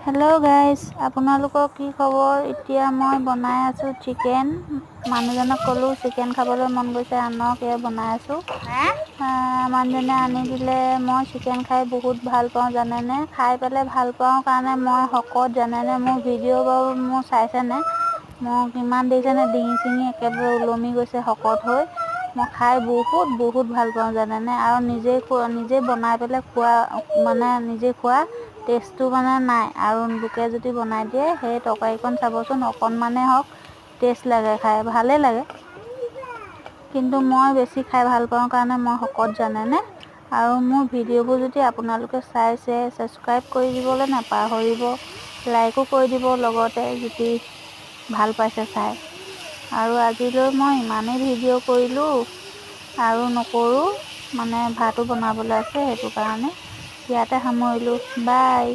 Hello' guys, আপোনালোকৰ কি খবৰ? এতিয়া মই বনাই আছোঁ চিকেন। মানুহজনক ক'লোঁ চিকেন খাবলৈ মন গৈছে, আনক বনাই আছোঁ। মানুহজনে আনি দিলে। মই চিকেন খাই বহুত ভাল পাওঁ জানেনে। খাই পেলাই ভাল পাওঁ কাৰণে মই শকত জানেনে। মোৰ ভিডিঅ' বাৰু মোৰ চাইছেনে, মই কিমান দেখিছেনে, ডিঙি চিঙি একেবাৰে ওলমি গৈছে শকত হৈ। মই খাই বহুত ভাল পাওঁ জানেনে। আৰু নিজে বনাই পেলাই খোৱা নিজে খোৱা টেষ্টটো নাই। আৰু লোকে যদি বনাই দিয়ে সেই তৰকাৰীকণ চাবচোন, অকণমানেই হওক টেষ্ট লাগে, খাই ভালেই লাগে। কিন্তু মই বেছি খাই ভাল পাওঁ কাৰণে মই শকত জানেনে। আৰু মোৰ ভিডিঅ'বোৰ যদি আপোনালোকে চাইছে, ছাবস্ক্ৰাইব কৰি দিবলৈ নাপাহৰিব, লাইকো কৰি দিব লগতে যদি ভাল পাইছে চাই। আৰু আজিলৈ মই ইমানেই ভিডিঅ' কৰিলোঁ আৰু নকৰোঁ, ভাতো বনাবলৈ আছে, সেইটো কাৰণে ইয়াতে সামৰিলোঁ। বাই।